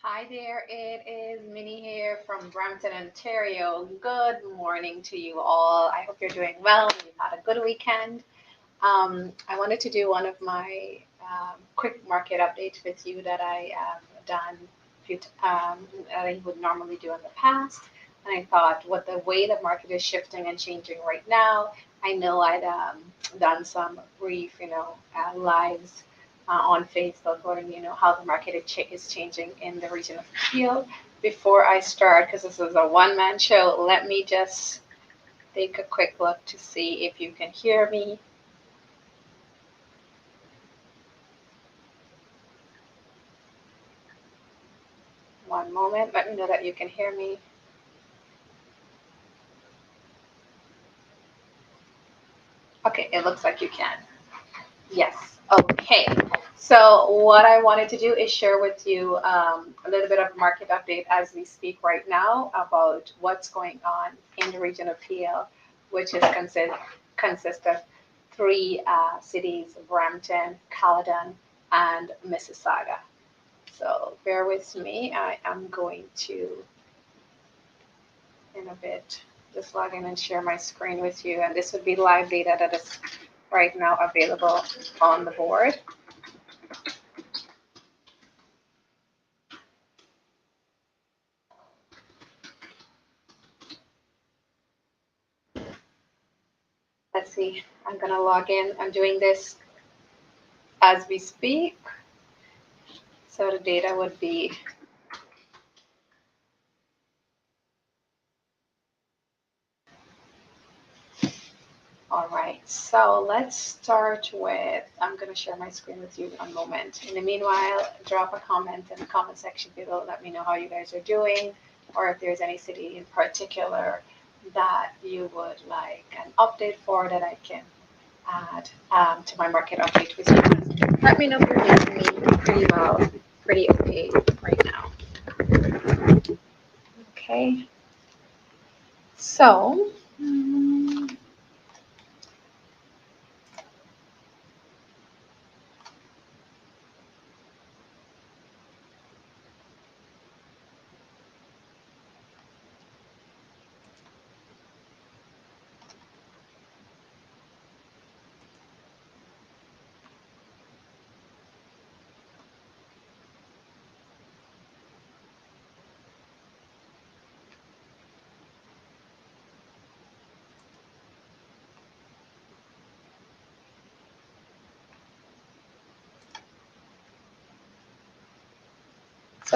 Hi there, it is Minnie here from Brampton, Ontario. Good morning to you all. I hope you're doing well. You've had a good weekend. I wanted to do one of my quick market updates with you that I have done that I would normally do in the past. And I thought, what the way the market is shifting and changing right now, I know I'd done some brief, lives on Facebook, or how the market is changing in the region of Peel. Before I start, because this is a one-man show, let me just take a quick look to see if you can hear me. One moment. Let me know that you can hear me. Okay, it looks like you can. Yes. Okay. So what I wanted to do is share with you a little bit of market update as we speak right now about what's going on in the region of Peel, which is consist of three cities: Brampton, Caledon, and Mississauga. So bear with me. I am going to in a bit just log in and share my screen with you, and this would be live data that is right now available on the board. Let's see, I'm gonna log in. I'm doing this as we speak. So the data would be, all right. So let's start with, I'm gonna share my screen with you in a moment. In the meanwhile, drop a comment in the comment section below. Let me know how you guys are doing, or if there's any city in particular that you would like an update for that I can add to my market update with you. Let me know if you're hearing me pretty well, pretty okay right now. Okay, so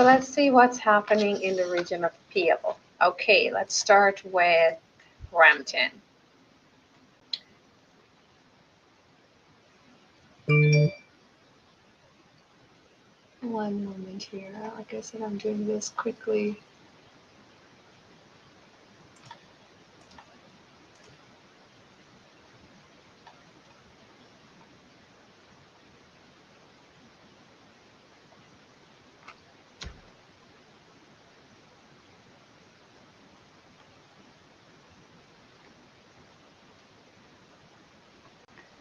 let's see what's happening in the region of Peel. Okay, let's start with Brampton. One moment here. Like I said, I'm doing this quickly.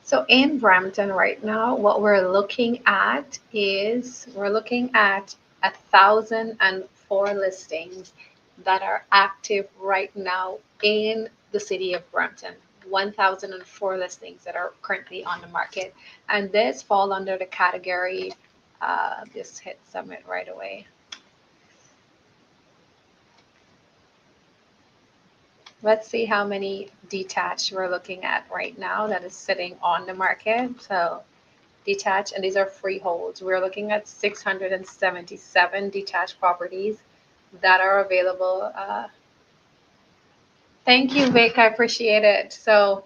So in Brampton right now, what we're looking at is we're looking at 1,004 listings that are active right now in the city of Brampton. 1,004 listings that are currently on the market, and this fall under the category. Just hit submit right away. Let's see how many detached we're looking at right now that is sitting on the market. So detached, and these are freeholds. We're looking at 677 detached properties that are available. Thank you, Vic. I appreciate it. So,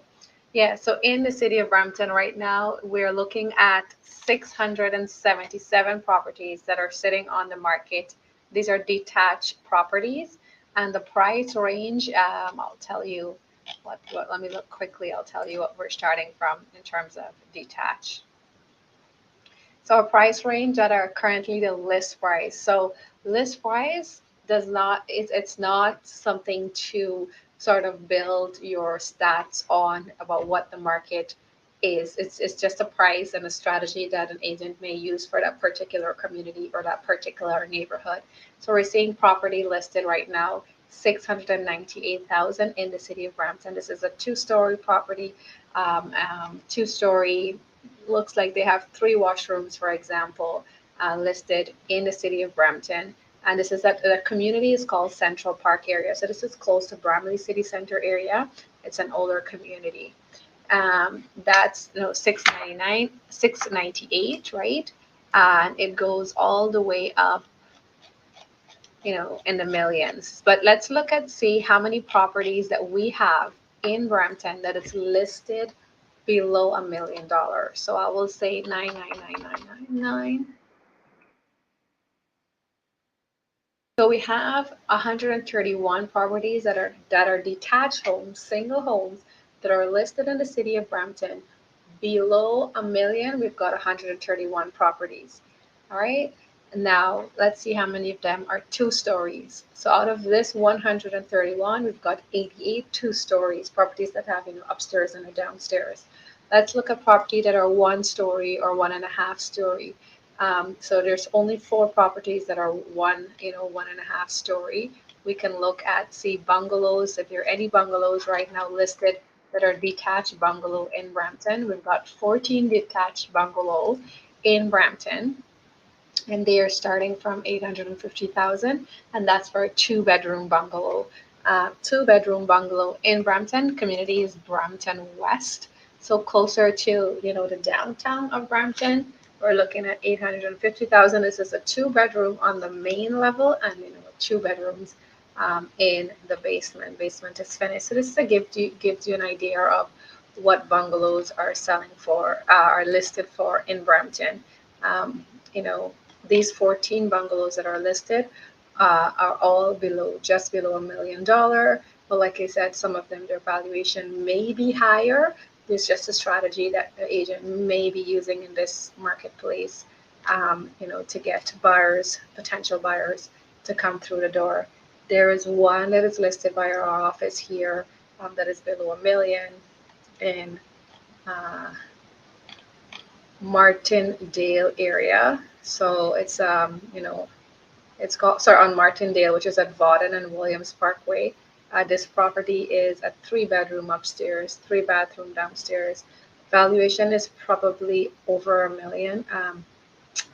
yeah, so in the city of Brampton right now, we're looking at 677 properties that are sitting on the market. These are detached properties, and the price range, I'll tell you let me look quickly. I'll tell you what we're starting from in terms of detached. So a price range that are currently the list price. So list price does not it's not something to sort of build your stats on about what the market is. It's just a price and a strategy that an agent may use for that particular community or that particular neighborhood. So we're seeing property listed right now, 698,000 in the city of Brampton. This is a two-story property, two-story. Looks like they have three washrooms, for example, listed in the city of Brampton. And this is that the community is called Central Park area. So this is close to Bramley City Center area. It's an older community. That's 699, 698, right? And it goes all the way up, in the millions. But let's look at see how many properties that we have in Brampton that is listed below $1 million. So I will say 999,999. So we have 131 properties that are detached homes, single homes that are listed in the city of Brampton. Below $1 million, we've got 131 properties. All right. Now let's see how many of them are two stories. So out of this 131, we've got 88 two stories, properties that have upstairs and a downstairs. Let's look at property that are one story or 1.5 story. So there's only 4 properties that are 1.5 story. We can look at, see, bungalows. If there are any bungalows right now listed that are detached bungalow in Brampton, we've got 14 detached bungalows in Brampton, and they are starting from 850,000, and that's for a 2-bedroom bungalow. 2-bedroom bungalow in Brampton. Community is Brampton West, so closer to the downtown of Brampton. We're looking at 850,000. This is a 2-bedroom on the main level, and 2 bedrooms in the basement. Basement is finished. So this gives you an idea of what bungalows are selling for, are listed for in Brampton. These 14 bungalows that are listed are all just below $1 million. But like I said, some of them, their valuation may be higher. It's just a strategy that the agent may be using in this marketplace, to get potential buyers to come through the door. There is one that is listed by our office here that is below $1 million in Martindale area. So it's it's called, sorry, on Martindale, which is at Vaughan and Williams Parkway. This property is a 3-bedroom upstairs, 3-bathroom downstairs. Valuation is probably over $1 million.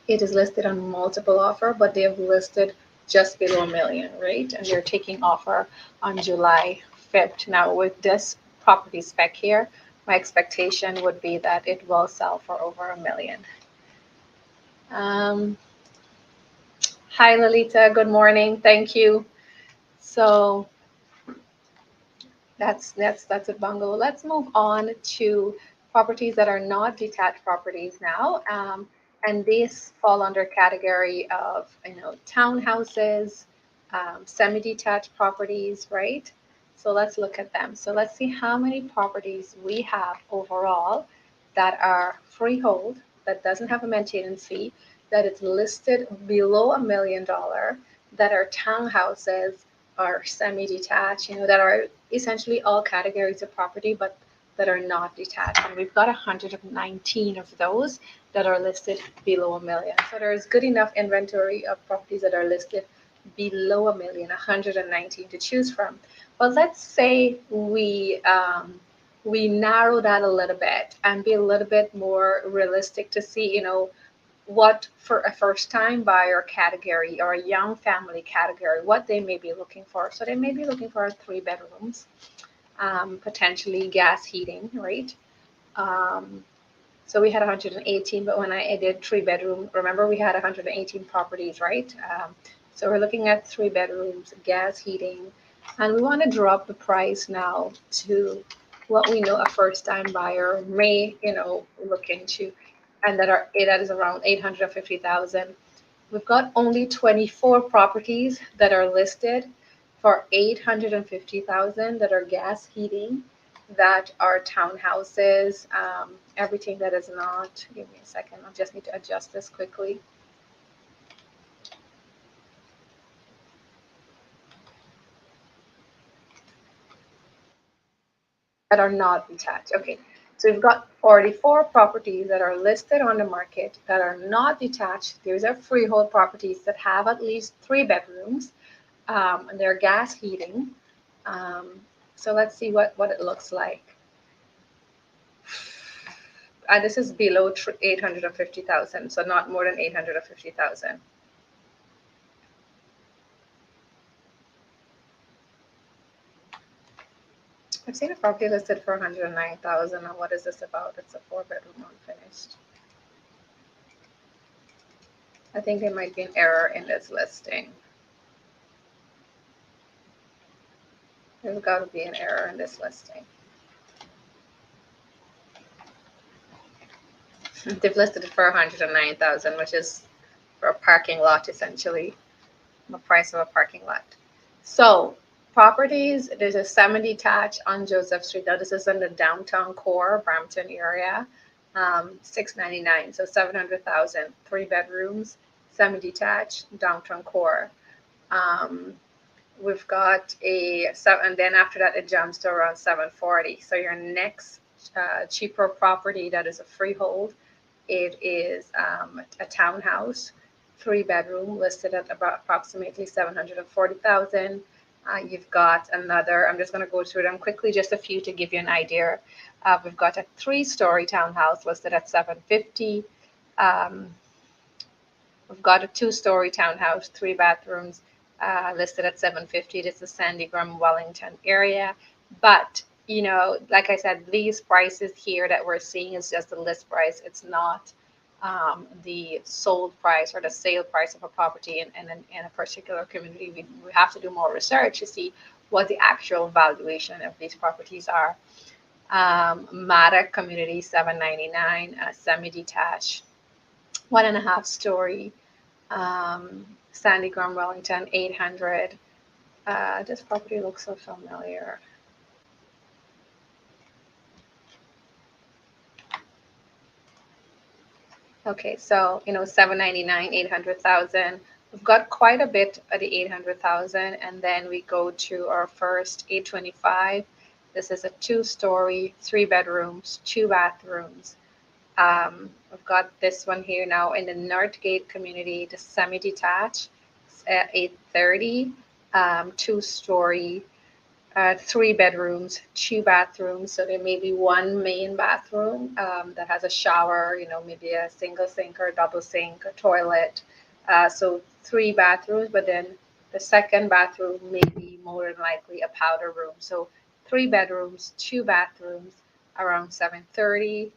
It is listed on multiple offer, but they have listed just below $1 million, right? And they're taking offer on July 5th. Now with this property spec here, my expectation would be that it will sell for over $1 million. Hi, Lolita. Good morning. Thank you. So that's a bungalow. Let's move on to properties that are not detached properties now, and these fall under category of townhouses, semi-detached properties, right? So let's look at them. So let's see how many properties we have overall that are freehold, that doesn't have a maintenance fee, that is listed below $1 million, that are townhouses, are semi-detached, that are essentially all categories of property, but that are not detached. And we've got 119 of those that are listed below $1 million. So there's good enough inventory of properties that are listed below $1 million, 119 to choose from. But let's say we narrow that a little bit and be a little bit more realistic to see, what for a first-time buyer category or a young family category, what they may be looking for. So they may be looking for 3 bedrooms, potentially gas heating, right? So we had 118, but when I did 3-bedroom, remember we had 118 properties, right? So we're looking at 3 bedrooms, gas heating, and we want to drop the price now to what we know a first-time buyer may, look into, and that is around 850,000. We've got only 24 properties that are listed for 850,000 that are gas heating, that are townhouses, everything that is not. Give me a second. I just need to adjust this quickly. That are not detached. Okay. So we've got 44 properties that are listed on the market that are not detached. These are freehold properties that have at least 3 bedrooms, and they're gas heating. So let's see what it looks like. This is below 850,000, so not more than 850,000. I've seen a property listed for 109,000. And what is this about? It's a 4-bedroom unfinished. I think there might be an error in this listing. There's got to be an error in this listing. They've listed it for 109,000, which is for a parking lot, essentially, the price of a parking lot. So properties, there's a semi-detached on Joseph Street. Now this is in the downtown core, Brampton area, $699, so 700,000, 3 bedrooms, semi-detached, downtown core. We've got and then after that it jumps to around 740. So your next cheaper property that is a freehold, it is a townhouse, 3 bedroom, listed at about approximately 740,000. You've got another, I'm just going to go through them quickly, just a few to give you an idea. We've got a 3-story townhouse listed at 750. We've got a 2-story townhouse, 3 bathrooms, listed at 750. This is Sandringham, Wellington area. But, you know, like I said, these prices here that we're seeing is just the list price. It's not the sold price or the sale price of a property in a particular community. We have to do more research to see what the actual valuation of these properties are. Maddox Community, $799, semi-detached, 1.5-story. Sandringham, Wellington, 800. This property looks so familiar. Okay, so, you know, 799, 800,000. We've got quite a bit at the 800,000, and then we go to our first 825. This is a 2-story, 3 bedrooms, 2 bathrooms. We've got this one here now in the Northgate community, the semi-detached, 830, 2-story, 3 bedrooms, 2 bathrooms. So there may be one main bathroom that has a shower, you know, maybe a single sink or a double sink, a toilet. So 3 bathrooms, but then the second bathroom may be more than likely a powder room. So 3 bedrooms, 2 bathrooms, around 730.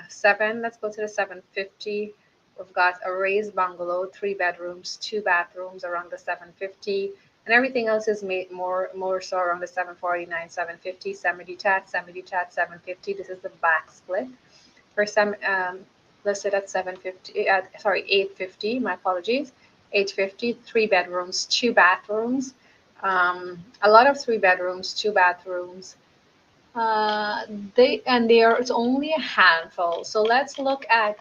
7, let's go to the 750. We've got a raised bungalow, 3 bedrooms, 2 bathrooms, around the 750. And everything else is made more so around the 749, 750, semi-detached, 750. This is the back split. For some, listed at 750, 850, my apologies, 850, 3 bedrooms, 2 bathrooms. A lot of 3 bedrooms, 2 bathrooms. It's only a handful. So let's look at,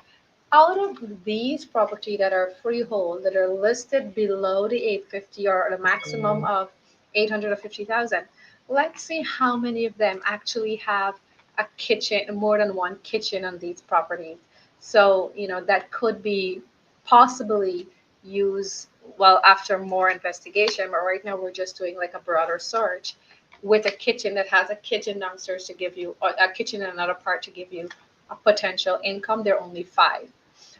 out of these property that are freehold that are listed below the 850 or the maximum of 850,000, let's see how many of them actually have a kitchen, more than one kitchen on these properties. So, you know, that could be possibly used, well, after more investigation, but right now we're just doing like a broader search with a kitchen that has a kitchen downstairs to give you, or a kitchen in another part to give you a potential income. There are only 5.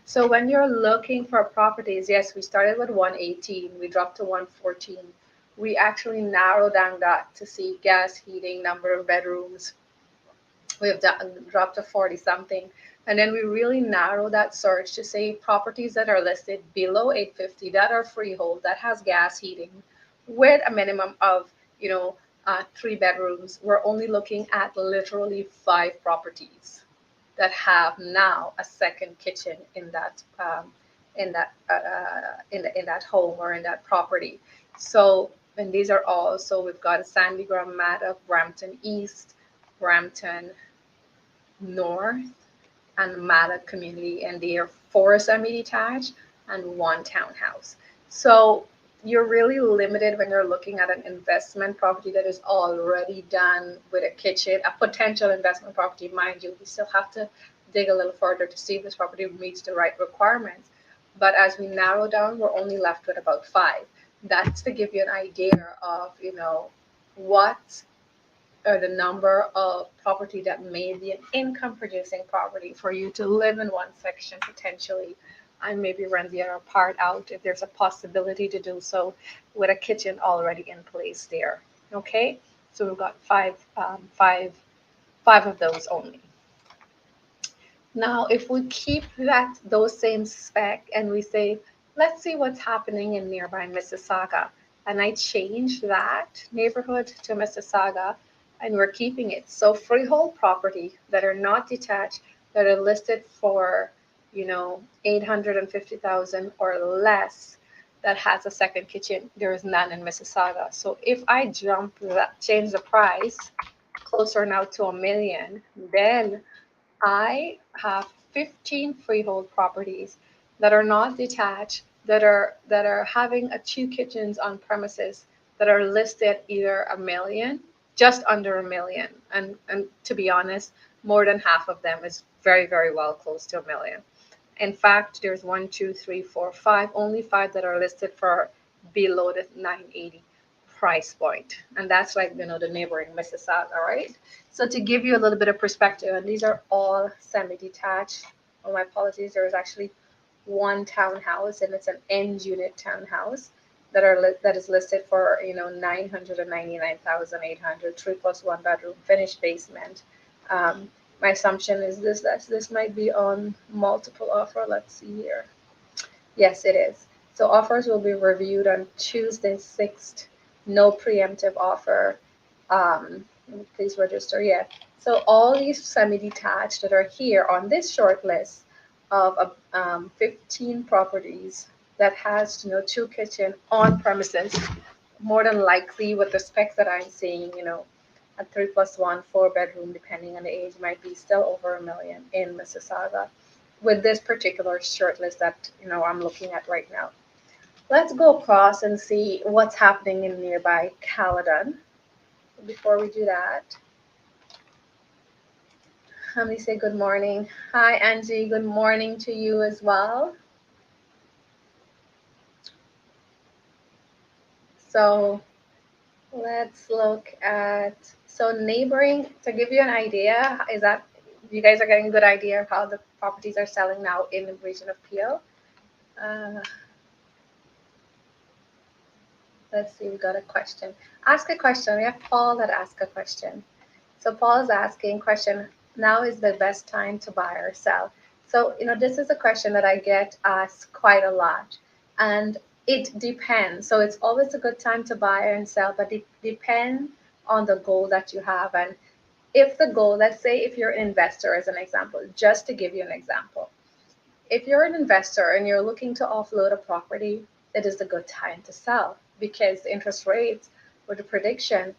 So when you're looking for properties, yes, we started with 118, we dropped to 114. We actually narrowed down that to see gas heating, number of bedrooms. We have dropped to 40 something. And then we really narrow that search to say properties that are listed below 850 that are freehold, that has gas heating with a minimum of, 3 bedrooms. We're only looking at literally 5 properties that have now a second kitchen in that in that home or in that property. So, and these are all. So we've got a Sandringham, Maddox, Brampton East, Brampton North, and Maddox community, and they are 4 semi-detached and 1 townhouse. So you're really limited when you're looking at an investment property that is already done with a kitchen, a potential investment property, mind you. We still have to dig a little further to see if this property meets the right requirements. But as we narrow down, we're only left with about five. That's to give you an idea of, what or the number of property that may be an income producing property for you to live in one section potentially and maybe rent the other part out if there's a possibility to do so with a kitchen already in place there. Okay, so we've got five of those only. Now, if we keep those same spec and we say, let's see what's happening in nearby Mississauga, and I change that neighborhood to Mississauga, and we're keeping it. So freehold property that are not detached, that are listed for, 850,000 or less, that has a second kitchen, there is none in Mississauga. So if I change the price closer now to 1 million, then I have 15 freehold properties that are not detached, that are having a two kitchens on premises, that are listed either 1 million, just under 1 million, and to be honest, more than half of them is very, very well close to 1 million. In fact, there's one, two, three, four, five, only five that are listed for below the 980 price point. And that's like, the neighboring Mississauga, right? So to give you a little bit of perspective, and these are all semi-detached. Oh, my apologies. There is actually one townhouse, and it's an end unit townhouse that is listed for 999,800, 3+1 bedroom, finished basement. My assumption is this might be on multiple offer. Let's see here. Yes, it is. So offers will be reviewed on Tuesday, 6th. No preemptive offer. Please register. Yeah. So all these semi-detached that are here on this short list of 15 properties that has two kitchen on premises, more than likely with the specs that I'm seeing, a 3+1, 4 bedroom, depending on the age, might be still over 1 million in Mississauga with this particular short list that I'm looking at right now. Let's go across and see what's happening in nearby Caledon. Before we do that, let me say good morning. Hi, Angie. Good morning to you as well. So let's look at, so neighboring, to give you an idea, is that you guys are getting a good idea of how the properties are selling now in the region of Peel. Let's see, we got a question. Ask a question. We have Paul that asked a question. So Paul is asking question, now is the best time to buy or sell? So, this is a question that I get asked quite a lot. And it depends. So it's always a good time to buy and sell, but it depends on the goal that you have. And if the goal, let's say if you're an investor as an example, just to give you an example, if you're an investor and you're looking to offload a property, it is a good time to sell because the interest rates or the prediction,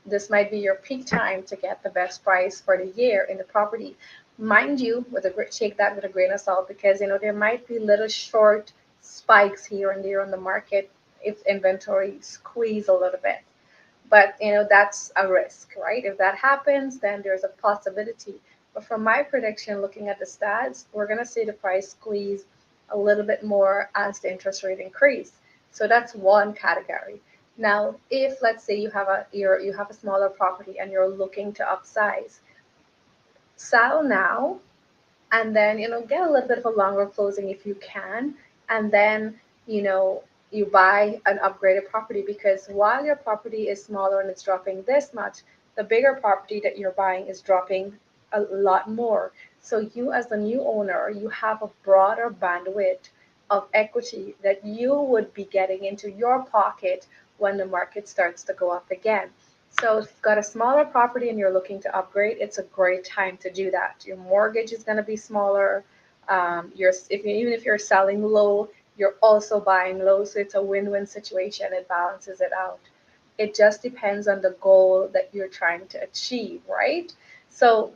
this might be your peak time to get the best price for the year in the property. Mind you, take that with a grain of salt because there might be little short spikes here and there on the market if inventory squeeze a little bit. But that's a risk, right? If that happens, then there's a possibility. But from my prediction, looking at the stats, we're going to see the price squeeze a little bit more as the interest rate increase. So that's one category. Now, if let's say you have a smaller property and you're looking to upsize, sell now, and then get a little bit of a longer closing if you can, and then you buy an upgraded property because while your property is smaller and it's dropping this much, the bigger property that you're buying is dropping a lot more. So you as the new owner, you have a broader bandwidth of equity that you would be getting into your pocket when the market starts to go up again. So if you've got a smaller property and you're looking to upgrade, it's a great time to do that. Your mortgage is going to be smaller. Even if you're selling low, you're also buying low. So it's a win-win situation. It balances it out. It just depends on the goal that you're trying to achieve, right? So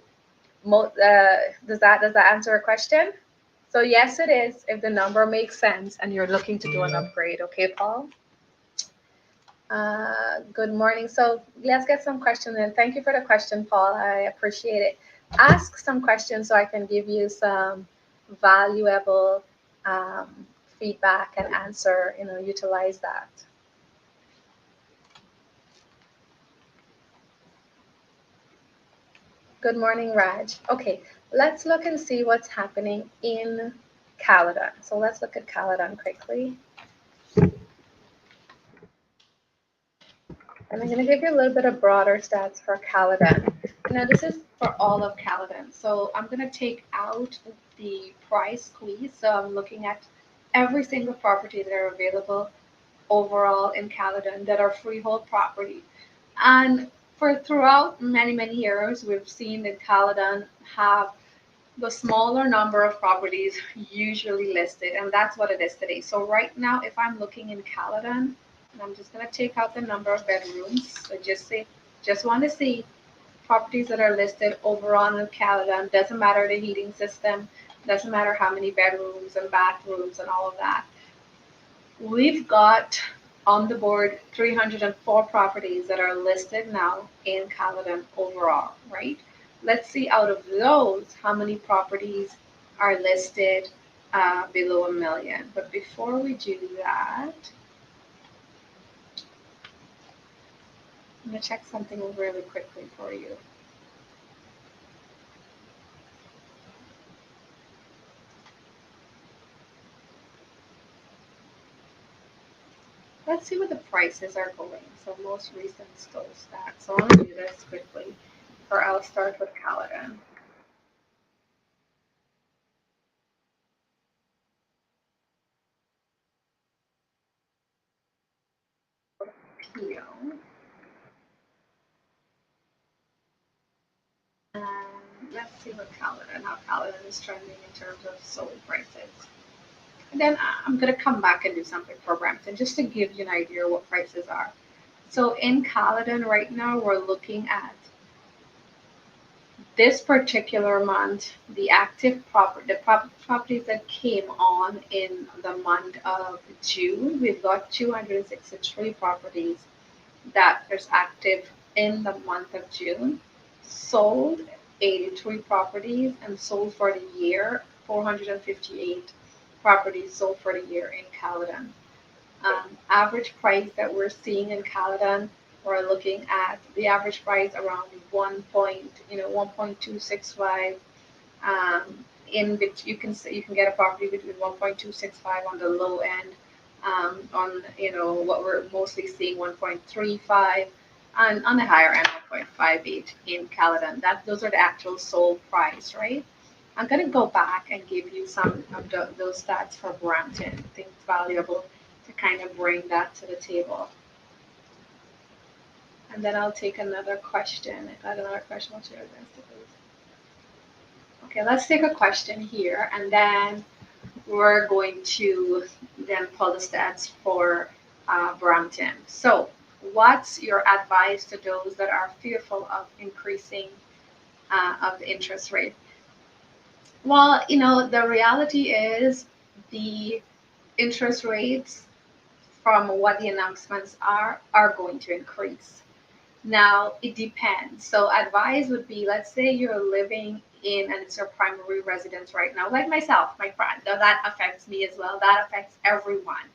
does that answer a question? So yes, it is if the number makes sense and you're looking to do an upgrade. Okay, Paul? Good morning. So let's get some questions in. Thank you for the question, Paul. I appreciate it. Ask some questions so I can give you some valuable feedback and answer, utilize that. Good morning, Raj. Okay, let's look and see what's happening in Caledon. So let's look at Caledon quickly. And I'm going to give you a little bit of broader stats for Caledon. Now, this is for all of Caledon. So I'm going to take out the price squeeze. So I'm looking at every single property that are available overall in Caledon that are freehold property. And for throughout many years, we've seen that Caledon have the smaller number of properties usually listed, and that's what it is today. So right now, if I'm looking in Caledon, and I'm just going to take out the number of bedrooms. So just want to see properties that are listed overall in Caledon. Doesn't matter the heating system, doesn't matter how many bedrooms and bathrooms and all of that. We've got on the board 304 properties that are listed now in Caledon overall, right? Let's see out of those how many properties are listed below $1 million. But before we do that, I'm going to check something really quickly for you. Let's see what the prices are going. So most recent still stats. So I'm going to do this quickly, or I'll start with Caledon. Pio. Let's see what how Caledon is trending in terms of sold prices. And then I'm going to come back and do something for Brampton just to give you an idea what prices are. So in Caledon right now, we're looking at this particular month, the active properties that came on in the month of June. We've got 263 properties that is active in the month of June. Sold 83 properties, and sold for the year 458 properties sold for the year in Caledon. Average price that we're seeing in Caledon, we're looking at the average price around 1.265. In which you can get a property between 1.265 on the low end. On what we're mostly seeing 1.35, and on the higher end 1.58 in Caledon. Those are the actual sold price, right? I'm going to go back and give you some of those stats for Brampton. I think it's valuable to kind of bring that to the table. And then I'll take another question. I got another question. I'll share this. Okay, let's take a question here, and then we're going to then pull the stats for Brampton. So what's your advice to those that are fearful of increasing of the interest rate? Well, the reality is the interest rates from what the announcements are going to increase. Now, it depends. So advice would be, let's say you're living in, and it's your primary residence right now, like myself, my friend. Now, that affects me as well. That affects everyone.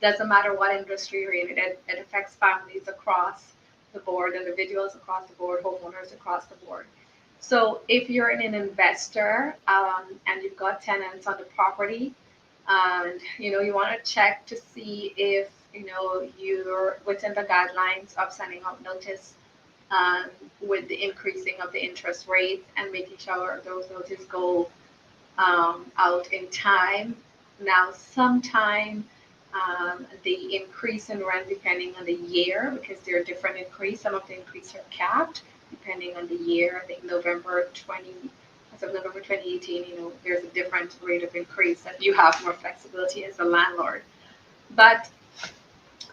Doesn't matter what industry you're in. It affects families across the board, individuals across the board, homeowners across the board. So if you're an investor and you've got tenants on the property, and you want to check to see if you're within the guidelines of sending out notice with the increasing of the interest rate, and making sure those notices go out in time. Now, sometime the increase in rent depending on the year, because there are different increase. Some of the increase are capped depending on the year. I think as of November 2018, there's a different rate of increase, and you have more flexibility as a landlord. But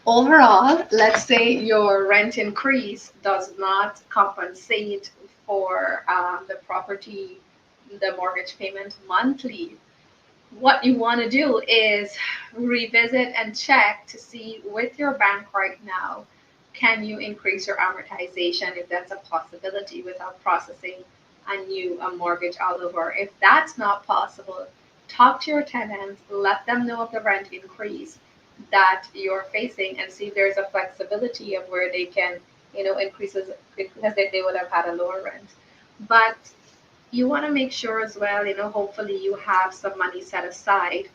overall, let's say your rent increase does not compensate for the mortgage payment monthly. what you want to do is revisit and check to see with your bank right now, can you increase your amortization if that's a possibility without processing a new a mortgage all over. If that's not possible, talk to your tenants, let them know of the rent increase that you're facing and see if there's a flexibility of where they can, increases because they would have had a lower rent. But you want to make sure as well, hopefully you have some money set aside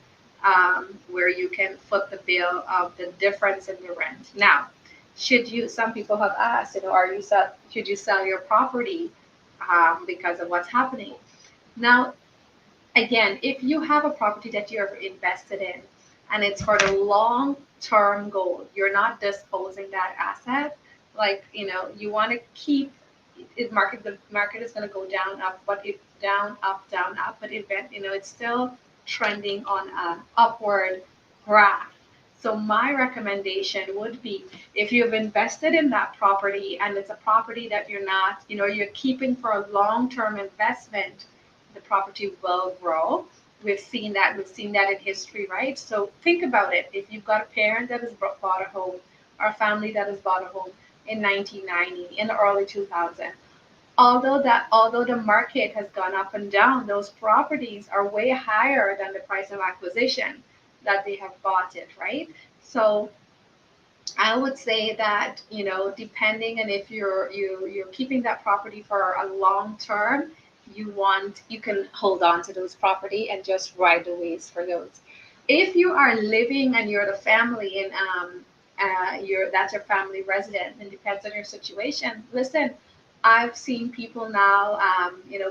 where you can foot the bill of the difference in the rent. Now, some people have asked, should you sell your property because of what's happening? Now, again, if you have a property that you're invested in and it's for the long term goal, you're not disposing that asset. Like, you want to keep the market is going to go down, up, but it down, up, but it's still trending on an upward graph. So my recommendation would be if you've invested in that property and it's a property that you're not, you're keeping for a long-term investment, the property will grow. We've seen that in history, right? So think about it. If you've got a parent that has bought a home or a family that has bought a home in 1990, in the early 2000s, although the market has gone up and down, those properties are way higher than the price of acquisition that they have bought it, right? So I would say that, depending on if you're keeping that property for a long term, you can hold on to those property and just ride the waves for those. If you are living and you're the family and that's your family resident and depends on your situation. Listen, I've seen people now,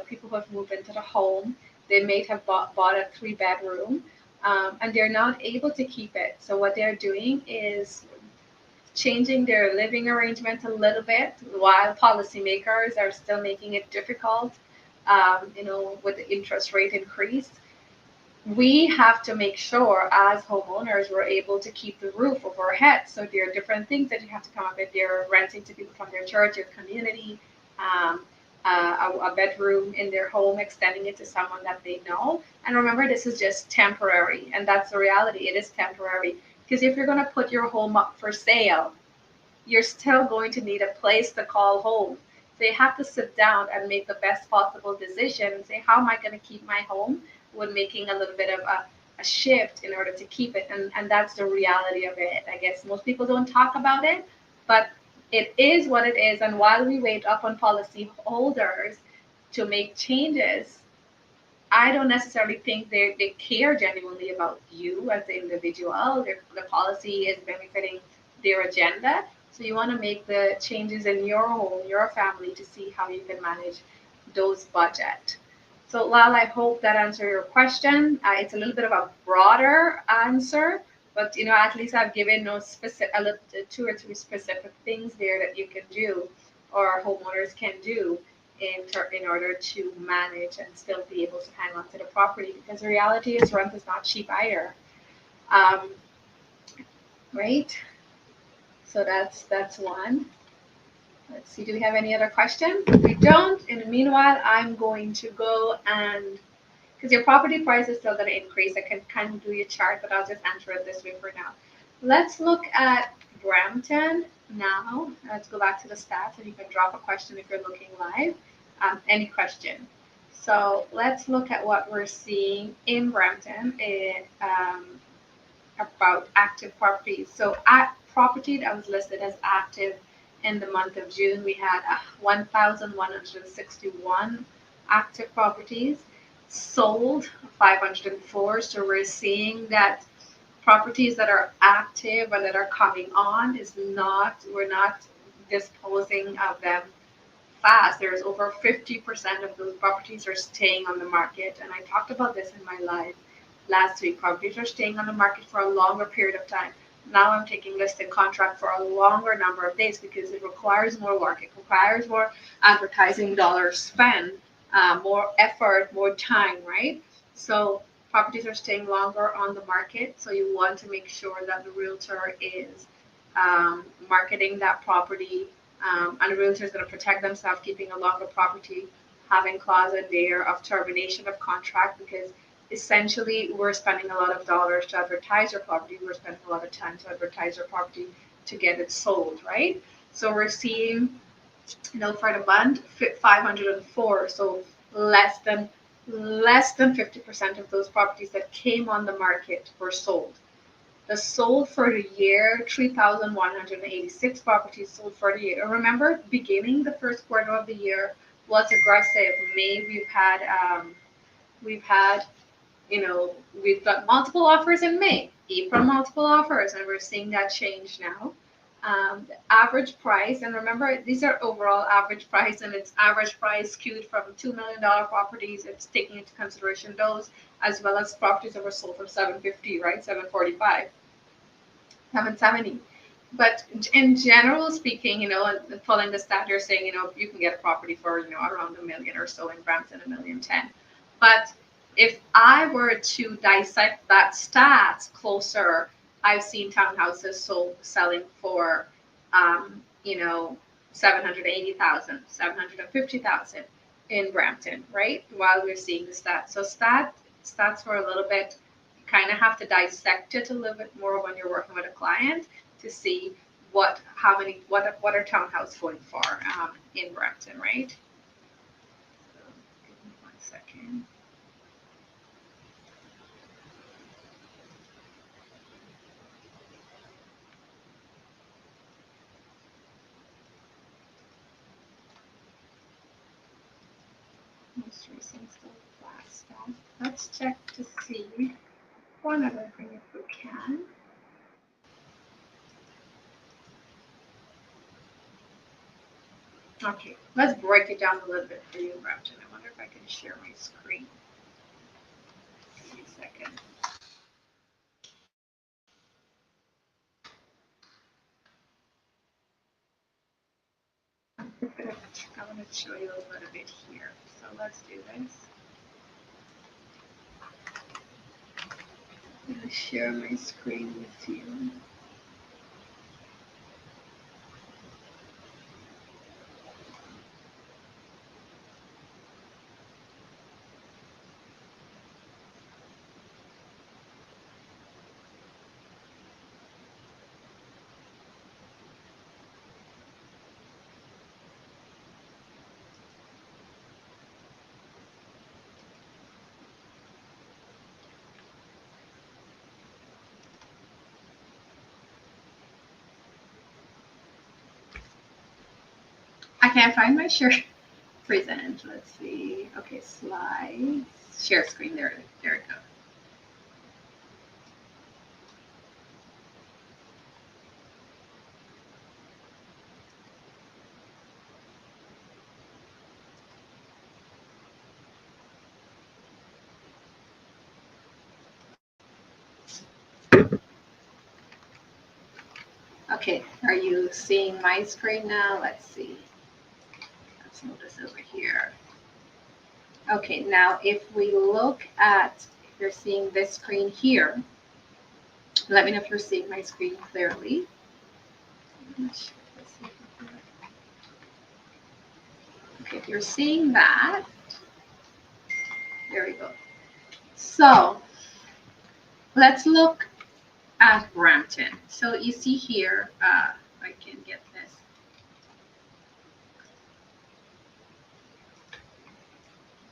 people who have moved into the home. They may have bought a 3 bedroom, and they're not able to keep it. So what they're doing is changing their living arrangement a little bit while policymakers are still making it difficult, with the interest rate increase. We have to make sure as homeowners we're able to keep the roof over our heads. So there are different things that you have to come up with. They're renting to people from their church, your community, um, a bedroom in their home, extending it to someone that they know. And remember, this is just temporary, and that's the reality. It is temporary because if you're going to put your home up for sale, you're still going to need a place to call home. So you have to sit down and make the best possible decision and say, how am I going to keep my home when making a little bit of a shift in order to keep it? And that's the reality of it. I guess most people don't talk about it, but it is what it is. And while we wait up on policy holders to make changes, I don't necessarily think they care genuinely about you as the individual. The policy is benefiting their agenda. So you want to make the changes in your home, your family, to see how you can manage those budget. So Lal, I hope that answered your question. It's a little bit of a broader answer, but at least I've given no specific, a little, 2 or 3 specific things there that you can do, or homeowners can do in order to manage and still be able to hang on to the property, because the reality is rent is not cheap either. Um, right? So that's one. Let's see, do we have any other question? If we don't, in the meanwhile, I'm going to go and because your property price is still going to increase, I can kind of do your chart, but I'll just answer it this way for now. Let's look at Brampton now. Let's go back to the stats, and you can drop a question if you're looking live. Any question. So let's look at what we're seeing in Brampton about active properties. So at property that was listed as active in the month of June, we had 1,161 active properties, sold 504. So we're seeing that properties that are active and that are coming on we're not disposing of them fast. There's over 50% of those properties are staying on the market. And I talked about this in my live last week. Properties are staying on the market for a longer period of time. Now I'm taking listed contract for a longer number of days because it requires more work. It requires more advertising dollars spent, more effort, more time, right? So properties are staying longer on the market. So you want to make sure that the realtor is marketing that property, and the realtor is going to protect themselves, keeping a longer property, having clause in there of termination of contract, because essentially we're spending a lot of dollars to advertise our property. We're spending a lot of time to advertise our property to get it sold, right? So we're seeing, for the month, 504. So less than 50% of those properties that came on the market were sold. The sold for the year, 3,186 properties sold for the year. Remember, beginning the first quarter of the year was aggressive. May we've had we've got multiple offers in May, April multiple offers, and we're seeing that change now. The average price, and remember, these are overall average price, and it's average price skewed from $2 million properties. It's taking into consideration those, as well as properties that were sold for 750, right? 745, 770. But in general speaking, following the stat, you're saying, you can get a property for, around a million or so in Brampton, a million 10. But if I were to dissect that stat closer, I've seen townhouses selling for, um, you know, 780,000, 750,000 in Brampton, right? While we're seeing the stats. So stats were a little bit, you kind of have to dissect it a little bit more when you're working with a client to see what are townhouse going for in Brampton, right? So give me 1 second. Most recent still last one. Let's check to see one other thing if we can. Okay, let's break it down a little bit for you, Brampton. I wonder if I can share my screen. Give me a second. I want to show you a little bit here. So let's do this. I'm going to share my screen with you. I can't find my share present. Let's see. Okay, slides. Share screen. There we go. Okay, are you seeing my screen now? Let's see. Let's move this over here. Okay, now if we look at, if you're seeing this screen here, let me know if you're seeing my screen clearly. Okay, if you're seeing that, there we go. So let's look at Brampton. So you see here, I can get this.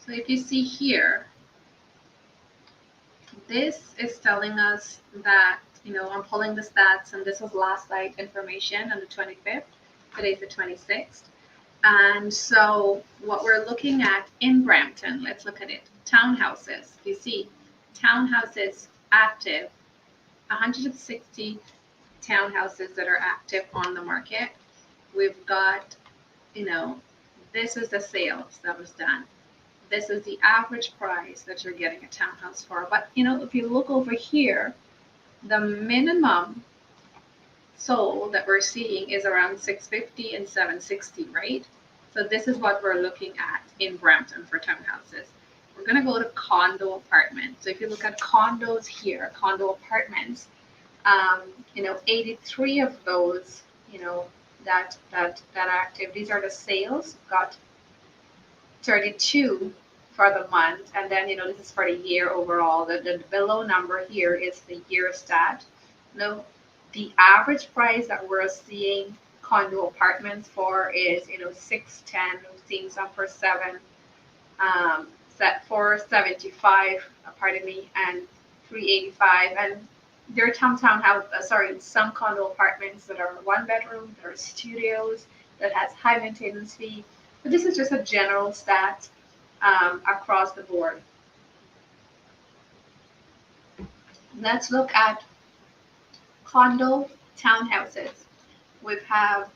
So if you see here, this is telling us that, I'm pulling the stats, and this was last night information on the 25th. Today's the 26th. And so what we're looking at in Brampton, let's look at it. Townhouses. You see, townhouses active, 160 townhouses that are active on the market. We've got, this is the sales that was done. This is the average price that you're getting a townhouse for. But, if you look over here, the minimum sold that we're seeing is around 650 and 760, right? So this is what we're looking at in Brampton for townhouses. We're going to go to condo apartments. So if you look at condos here, condo apartments, 83 of those, that are active. These are the sales. Got 32 for the month. And then, this is for the year overall. The below number here is the year stat. The average price that we're seeing condo apartments for is, 610, we've seen some for 475, pardon me, and 385. And there are some condo apartments that are one bedroom, there are studios that has high maintenance fee. But this is just a general stat across the board. Let's look at condo townhouses. We have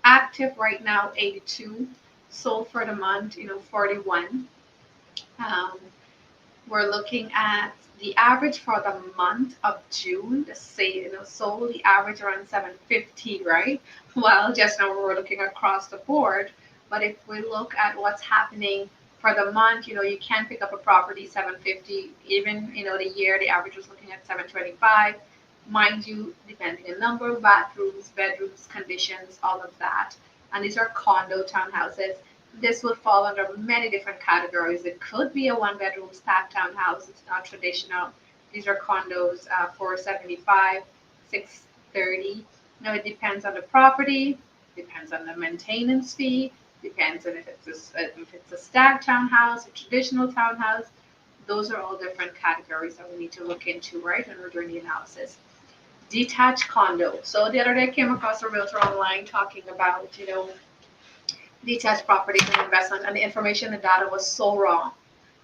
active right now 82, sold for the month, 41. We're looking at the average for the month of June, let's say, sold the average around 750, right? Well, just now we're looking across the board. But if we look at what's happening for the month, you can pick up a property 750, even, the year, the average was looking at 725. Mind you, depending on number of bathrooms, bedrooms, conditions, all of that. And these are condo townhouses. This would fall under many different categories. It could be a one-bedroom stacked townhouse. It's not traditional. These are condos, 475, 630. It depends on the property, depends on the maintenance fee, depends on if it's a stacked townhouse, a traditional townhouse. Those are all different categories that we need to look into, right, when we're doing the analysis. Detached condo. So the other day I came across a realtor online talking about, detached properties and investment, and the information and data was so wrong.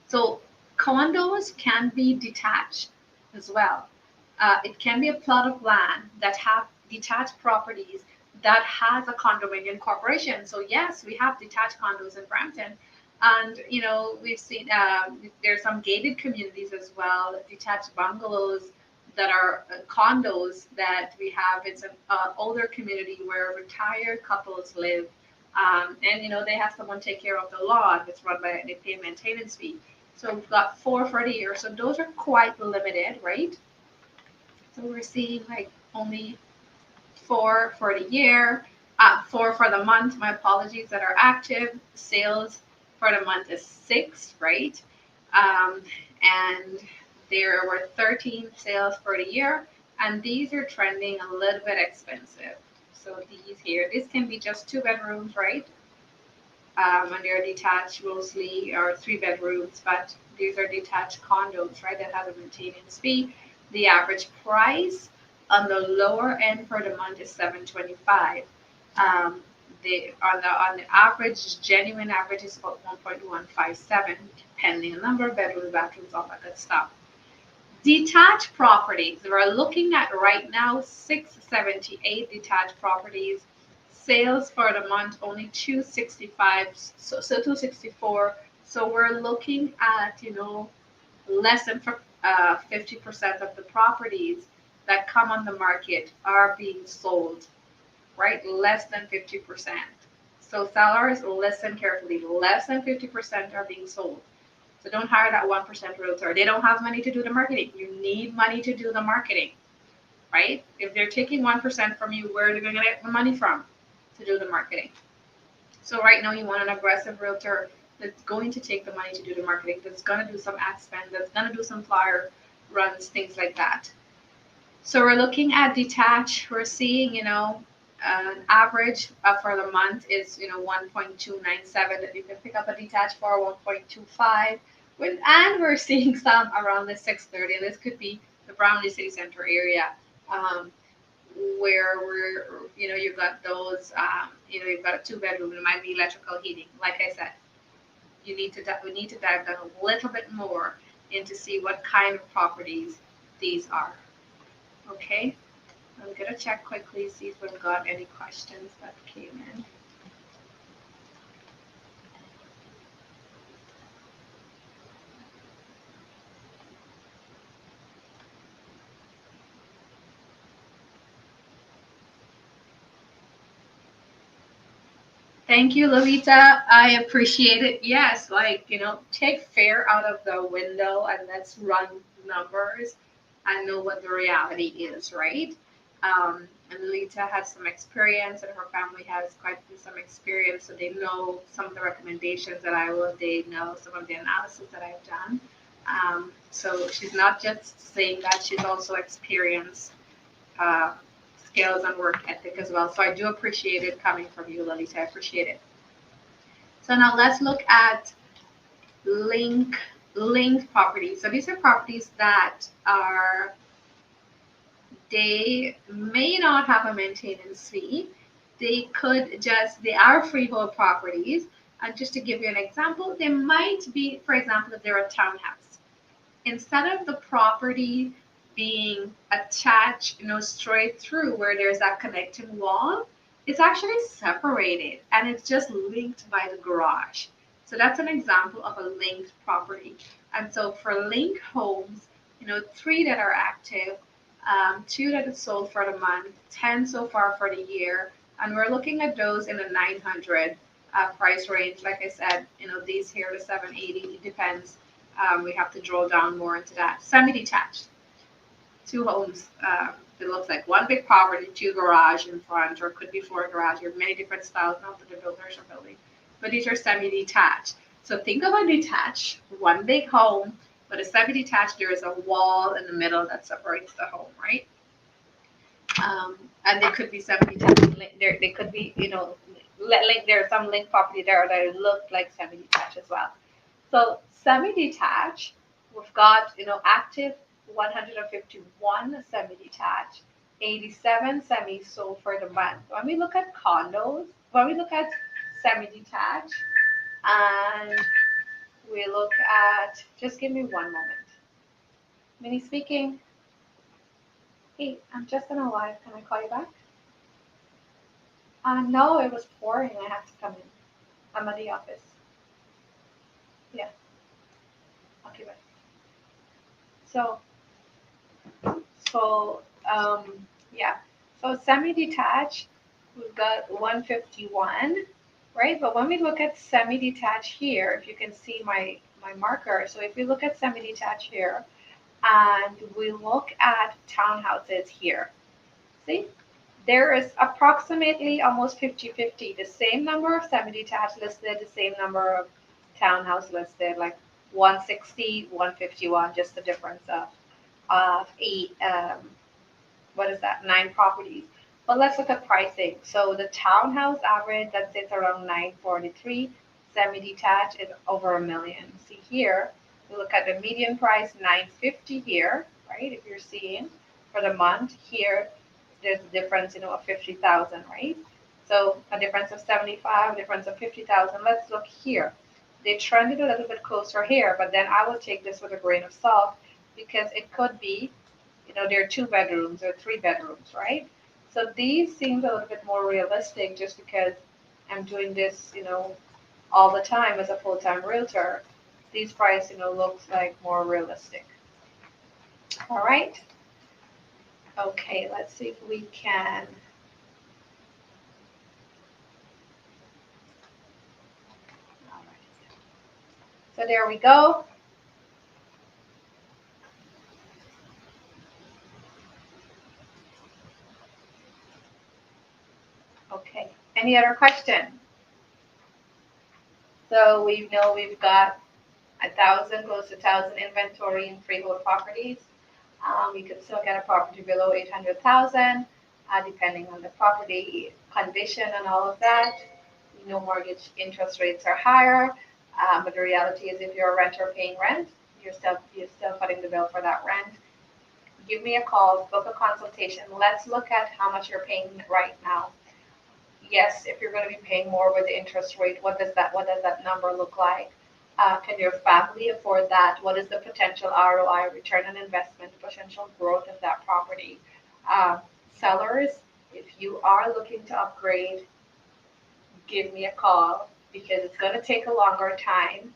So condos can be detached as well. It can be a plot of land that have detached properties that has a condominium corporation. So yes, we have detached condos in Brampton. And, we've seen there's some gated communities as well, detached bungalows that are condos that we have. It's an older community where retired couples live. And, they have someone take care of the lawn. It's run by, they pay a maintenance fee. So we've got 4 for the year. So those are quite limited, right? So we're seeing like only 4 for the year, 4 for the month, my apologies, that are active. Sales for the month is 6, right? And there were 13 sales for the year, and these are trending a little bit expensive. So these here, this can be just 2 bedrooms, right? And they're detached mostly, or 3 bedrooms, but these are detached condos, right, that have a maintenance fee. The average price on the lower end for the month is $725. On the average, genuine average is about 1.157, depending on number of bedrooms, bathrooms, all that good stuff. Detached properties, we're looking at right now 678 detached properties. Sales for the month only 265, so 264. So we're looking at, less than 50% of the properties that come on the market are being sold, right? Less than 50%. So sellers, listen carefully. Less than 50% are being sold. So don't hire that 1% realtor. They don't have money to do the marketing. You need money to do the marketing, right? If they're taking 1% from you, where are they going to get the money from to do the marketing? So right now you want an aggressive realtor that's going to take the money to do the marketing, that's going to do some ad spend, that's going to do some flyer runs, things like that. So we're looking at detached. We're seeing, an average for the month is, 1.297 that you can pick up a detached for, 1.25. And we're seeing some around the 630. And this could be the Brownlee City Center area, where you've got those, you've got a 2-bedroom. It might be electrical heating. Like I said, we need to dive down a little bit more into see what kind of properties these are. Okay, I'm gonna check quickly, see if we've got any questions that came in. Thank you, Lolita. I appreciate it. Yes, take fear out of the window and let's run numbers and know what the reality is, right? And Lolita has some experience, and her family has quite some experience, so they know some of the recommendations that I will. They know some of the analysis that I've done. So she's not just saying that; she's also experienced uh, skills and work ethic as well. So I do appreciate it coming from you, Lolita. I appreciate it. So now let's look at link linked properties. So these are properties that are they may not have a maintenance fee. They are freehold properties. And just to give you an example, they might be, for example, if they're a townhouse. Instead of the property being attached, straight through where there's that connecting wall, it's actually separated and it's just linked by the garage. So that's an example of a linked property. And so for linked homes, three that are active, two that is sold for the month, 10 so far for the year, and we're looking at those in the 900 price range. Like I said, these here to 780, it depends. We have to drill down more into that. Semi-detached, two homes. It looks like one big property, two garage in front, or it could be four garage. You have many different styles now that the builders are building. But these are semi-detached. So think of a detached, one big home, but a semi-detached, there is a wall in the middle that separates the home, right? And they could be semi-detached. They could be, there are some link property there that look like semi-detached as well. So semi-detached, we've got, active 151 semi-detached, 87 semi sold for the month. When we look at condos, when we look at semi-detached, and we look at, just give me one moment. Minnie speaking. Hey, I'm just in a live. Can I call you back? No, it was pouring. I have to come in. I'm at the office. Yeah. Okay, bye. So, so yeah. So semi-detached, we've got 151, right? But when we look at semi-detached here, if you can see my marker. So if we look at semi-detached here, and we look at townhouses here, see? There is approximately almost 50-50, the same number of semi-detached listed, the same number of townhouse listed, like 160, 151, just the difference of eight, what is that, 9 properties. But let's look at pricing. So the townhouse average that sits around 943, semi-detached is over $1 million. See here, we look at the median price, 950 here, right? If you're seeing for the month here, there's a difference, of 50,000, right? So a difference of 75, a difference of 50,000. Let's look here. They trended a little bit closer here, but then I will take this with a grain of salt because it could be, there are 2 bedrooms or 3 bedrooms, right? So these seem a little bit more realistic just because I'm doing this, all the time as a full-time realtor. These price, looks like more realistic. All right. Okay, let's see if we can. All right. So there we go. Okay. Any other question? So we know we've got 1,000, close to 1,000 inventory in freehold properties. You can still get a property below 800,000, depending on the property condition and all of that. Mortgage interest rates are higher, but the reality is, if you're a renter paying rent, you're still footing the bill for that rent. Give me a call, book a consultation. Let's look at how much you're paying right now. Yes, if you're going to be paying more with the interest rate, what does that number look like? Can your family afford that? What is the potential ROI, return on investment, potential growth of that property? Sellers, if you are looking to upgrade, give me a call because it's going to take a longer time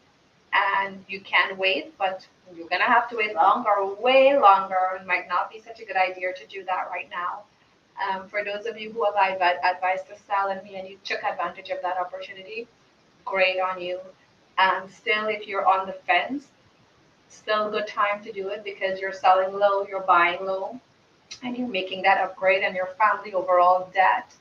and you can wait, but you're going to have to wait longer, way longer. It might not be such a good idea to do that right now. For those of you who have advised to sell and you took advantage of that opportunity, great on you. Still, if you're on the fence, still a good time to do it because you're selling low, you're buying low. and you're making that upgrade, and your family overall debt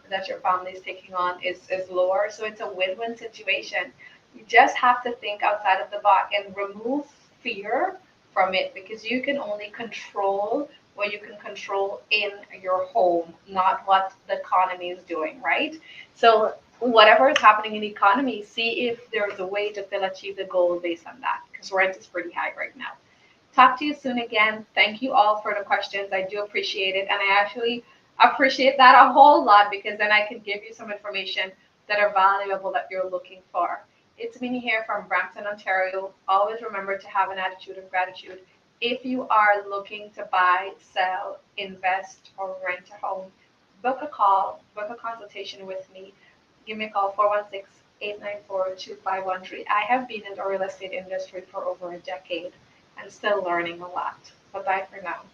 that your family is taking on is lower. So it's a win-win situation. You just have to think outside of the box and remove fear from it, because you can only control what you can control in your home, not what the economy is doing, right? So whatever is happening in the economy, see if there's a way to still achieve the goal based on that, because rent is pretty high right now. Talk to you soon again. Thank you all for the questions. I do appreciate it. And I actually appreciate that a whole lot, because then I can give you some information that are valuable that you're looking for. It's Minnie here from Brampton, Ontario. Always remember to have an attitude of gratitude. If you are looking to buy, sell, invest, or rent a home, book a call, book a consultation with me. Give me a call, 416-894-2513. I have been in the real estate industry for over a decade and still learning a lot. Bye bye for now.